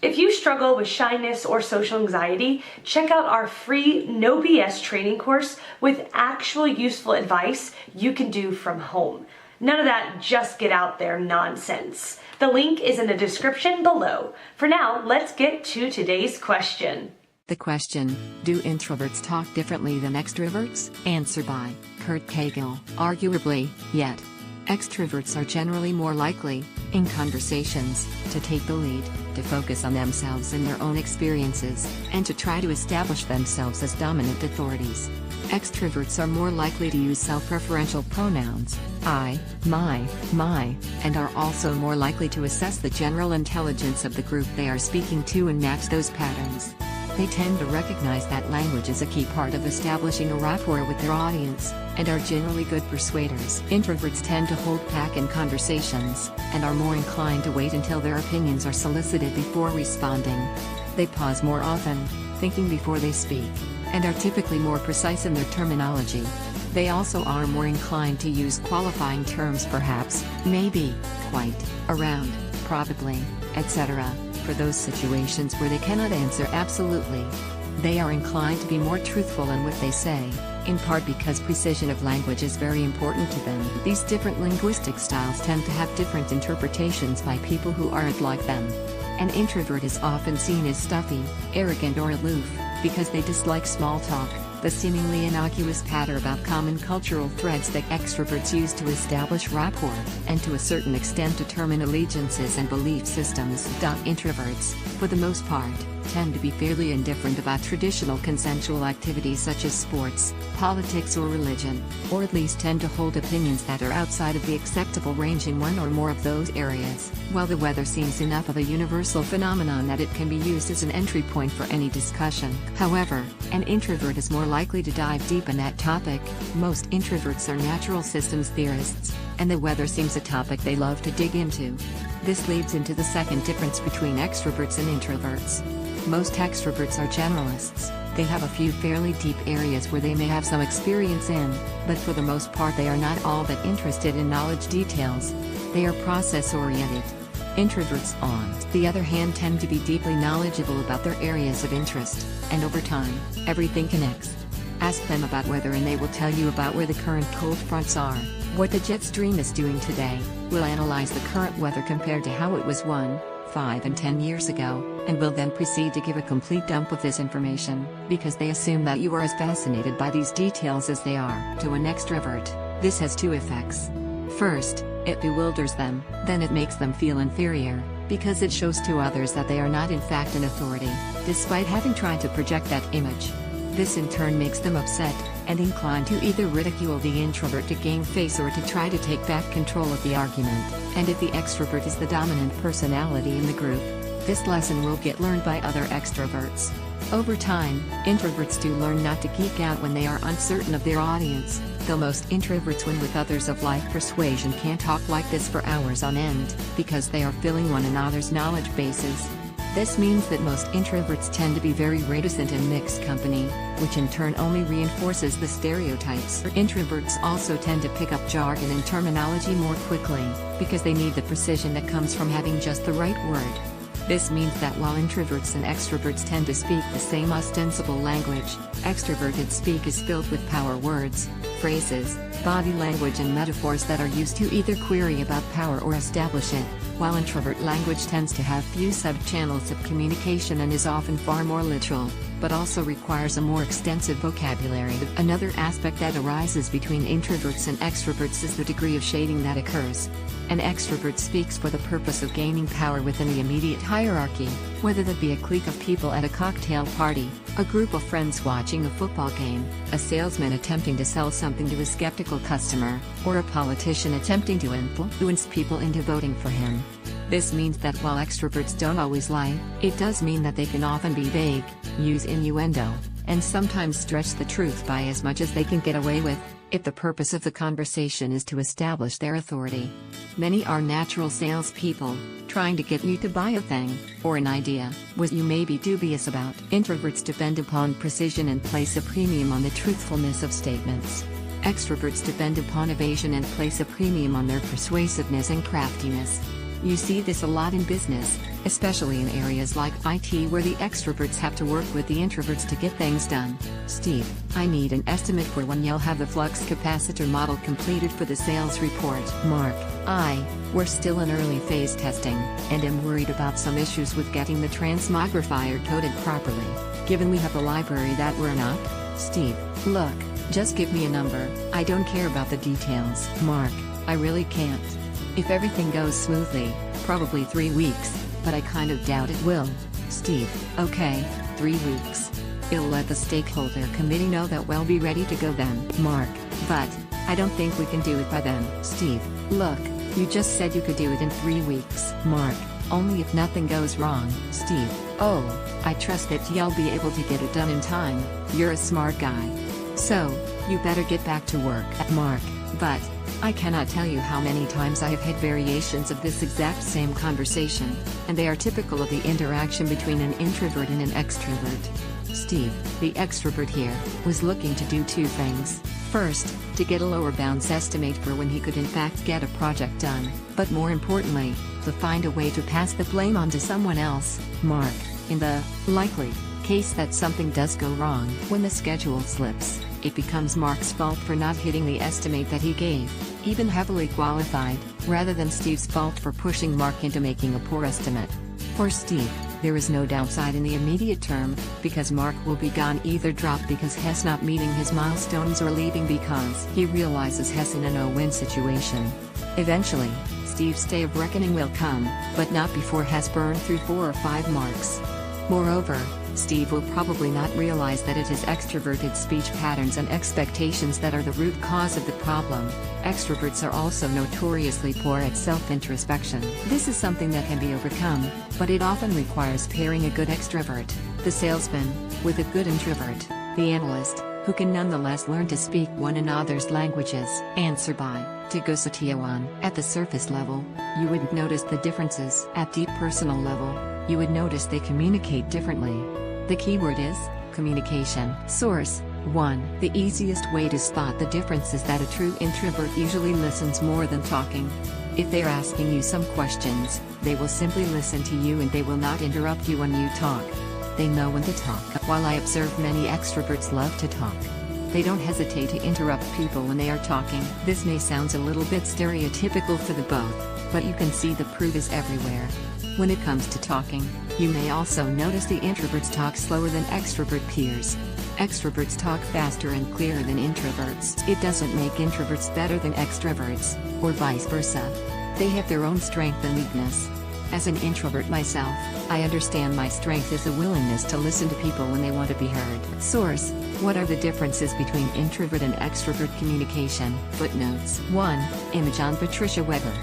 If you struggle with shyness or social anxiety, check out our free No BS training course with actual useful advice you can do from home. None of that just get out there nonsense. The link is in the description below. For now, let's get to today's question. The question, do introverts talk differently than extroverts? Answer by Kurt Cagle. Arguably, yet. Extroverts are generally more likely, in conversations, to take the lead, to focus on themselves and their own experiences, and to try to establish themselves as dominant authorities. Extroverts are more likely to use self-referential pronouns, I, my, and are also more likely to assess the general intelligence of the group they are speaking to and match those patterns. They tend to recognize that language is a key part of establishing a rapport with their audience, and are generally good persuaders. Introverts tend to hold back in conversations, and are more inclined to wait until their opinions are solicited before responding. They pause more often, thinking before they speak, and are typically more precise in their terminology. They also are more inclined to use qualifying terms perhaps, maybe, quite, around, probably, etc. for those situations where they cannot answer absolutely. They are inclined to be more truthful in what they say, in part because precision of language is very important to them. These different linguistic styles tend to have different interpretations by people who aren't like them. An introvert is often seen as stuffy, arrogant or aloof, because they dislike small talk, the seemingly innocuous patter about common cultural threads that extroverts use to establish rapport, and to a certain extent determine allegiances and belief systems. Introverts, for the most part, tend to be fairly indifferent about traditional consensual activities such as sports, politics or religion, or at least tend to hold opinions that are outside of the acceptable range in one or more of those areas. While the weather seems enough of a universal phenomenon that it can be used as an entry point for any discussion. However, an introvert is more likely to dive deep in that topic. Most introverts are natural systems theorists, and the weather seems a topic they love to dig into. This leads into the second difference between extroverts and introverts. Most extroverts are generalists. They have a few fairly deep areas where they may have some experience in, but for the most part they are not all that interested in knowledge details. They are process-oriented. Introverts, on the other hand, tend to be deeply knowledgeable about their areas of interest, and over time, everything connects. Ask them about weather and they will tell you about where the current cold fronts are, what the jet stream is doing today, will analyze the current weather compared to how it was 1, 5 and 10 years ago, and will then proceed to give a complete dump of this information, because they assume that you are as fascinated by these details as they are. To an extrovert, this has two effects. First, it bewilders them, then it makes them feel inferior, because it shows to others that they are not in fact an authority, despite having tried to project that image. This in turn makes them upset, and inclined to either ridicule the introvert to gain face or to try to take back control of the argument. And if the extrovert is the dominant personality in the group, this lesson will get learned by other extroverts. Over time, introverts do learn not to geek out when they are uncertain of their audience, though most introverts when with others of like persuasion can't talk like this for hours on end, because they are filling one another's knowledge bases. This means that most introverts tend to be very reticent in mixed company, which in turn only reinforces the stereotypes. Introverts also tend to pick up jargon and terminology more quickly, because they need the precision that comes from having just the right word. This means that while introverts and extroverts tend to speak the same ostensible language, extroverted speak is filled with power words, phrases, body language and metaphors that are used to either query about power or establish it, while introvert language tends to have few sub-channels of communication and is often far more literal, but also requires a more extensive vocabulary. Another aspect that arises between introverts and extroverts is the degree of shading that occurs. An extrovert speaks for the purpose of gaining power within the immediate hierarchy, whether that be a clique of people at a cocktail party, a group of friends watching a football game, a salesman attempting to sell something to a skeptical customer, or a politician attempting to influence people into voting for him. This means that while extroverts don't always lie, it does mean that they can often be vague, use innuendo, and sometimes stretch the truth by as much as they can get away with, if the purpose of the conversation is to establish their authority. Many are natural salespeople, trying to get you to buy a thing, or an idea, which you may be dubious about. Introverts depend upon precision and place a premium on the truthfulness of statements. Extroverts depend upon evasion and place a premium on their persuasiveness and craftiness. You see this a lot in business, especially in areas like IT where the extroverts have to work with the introverts to get things done. Steve, I need an estimate for when you'll have the flux capacitor model completed for the sales report. Mark, we're still in early phase testing, and am worried about some issues with getting the transmogrifier coded properly, given we have a library that we're not. Steve, look, just give me a number, I don't care about the details. Mark, I really can't. If everything goes smoothly, probably 3 weeks, but I kind of doubt it will. Steve, okay, 3 weeks. It'll let the stakeholder committee know that we'll be ready to go then. Mark, but I don't think we can do it by then. Steve, look, you just said you could do it in 3 weeks. Mark, only if nothing goes wrong. Steve, oh, I trust that you'll be able to get it done in time, you're a smart guy. So, you better get back to work. Mark, but I cannot tell you how many times I have had variations of this exact same conversation, and they are typical of the interaction between an introvert and an extrovert. Steve, the extrovert here, was looking to do 2 things. First, to get a lower bounds estimate for when he could in fact get a project done, but more importantly, to find a way to pass the blame onto someone else. Mark, in the likely case that something does go wrong when the schedule slips, it becomes Mark's fault for not hitting the estimate that he gave, even heavily qualified, rather than Steve's fault for pushing Mark into making a poor estimate. For Steve, there is no downside in the immediate term, because Mark will be gone, either dropped because Hess not meeting his milestones or leaving because he realizes Hess in a no-win situation. Eventually, Steve's day of reckoning will come, but not before Hess burned through 4 or 5 marks. Moreover, Steve will probably not realize that it is extroverted speech patterns and expectations that are the root cause of the problem. Extroverts are also notoriously poor at self-introspection. This is something that can be overcome, but it often requires pairing a good extrovert, the salesman, with a good introvert, the analyst, who can nonetheless learn to speak one another's languages. Answer by Tigosatiawan. At the surface level, you wouldn't notice the differences. At deep personal level, you would notice they communicate differently. The keyword is communication. Source 1. The easiest way to spot the difference is that a true introvert usually listens more than talking. If they're asking you some questions, they will simply listen to you and they will not interrupt you when you talk. They know when to talk. While I observe many extroverts love to talk, they don't hesitate to interrupt people when they are talking. This may sound a little bit stereotypical for the both, but you can see the proof is everywhere. When it comes to talking, you may also notice the introverts talk slower than extrovert peers. Extroverts talk faster and clearer than introverts. It doesn't make introverts better than extroverts, or vice versa. They have their own strength and weakness. As an introvert myself, I understand my strength is a willingness to listen to people when they want to be heard. Source: what are the differences between introvert and extrovert communication? Footnotes. 1. Image on Patricia Weber.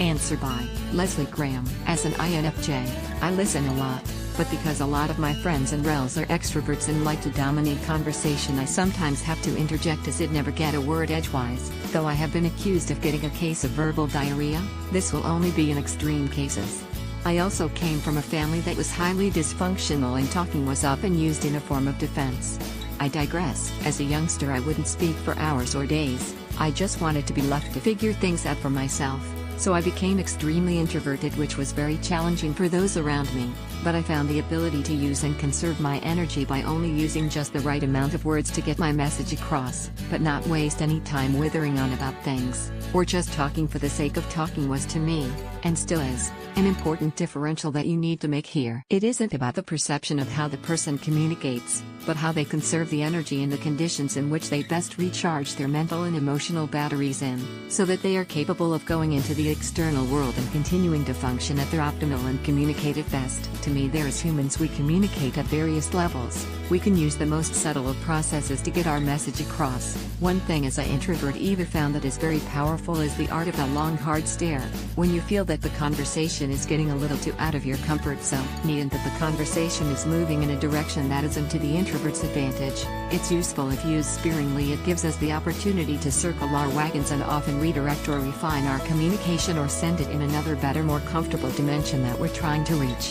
Answer by Leslie Graham. As an INFJ, I listen a lot, but because a lot of my friends and rels are extroverts and like to dominate conversation, I sometimes have to interject as it never get a word edgewise. Though I have been accused of getting a case of verbal diarrhea, this will only be in extreme cases. I also came from a family that was highly dysfunctional and talking was often used in a form of defense. I digress. As a youngster I wouldn't speak for hours or days, I just wanted to be left to figure things out for myself. So I became extremely introverted, which was very challenging for those around me, but I found the ability to use and conserve my energy by only using just the right amount of words to get my message across, but not waste any time withering on about things, or just talking for the sake of talking was to me, and still is, an important differential that you need to make here. It isn't about the perception of how the person communicates, but how they conserve the energy in the conditions in which they best recharge their mental and emotional batteries in, so that they are capable of going into the external world and continuing to function at their optimal and communicate at best. To me, there as humans we communicate at various levels. We can use the most subtle of processes to get our message across. One thing as an introvert either found that is very powerful is the art of a long hard stare. When you feel that the conversation is getting a little too out of your comfort zone, and that the conversation is moving in a direction that isn't to the introvert's advantage, it's useful if used sparingly. It gives us the opportunity to circle our wagons and often redirect or refine our communication or send it in another better, more comfortable dimension that we're trying to reach.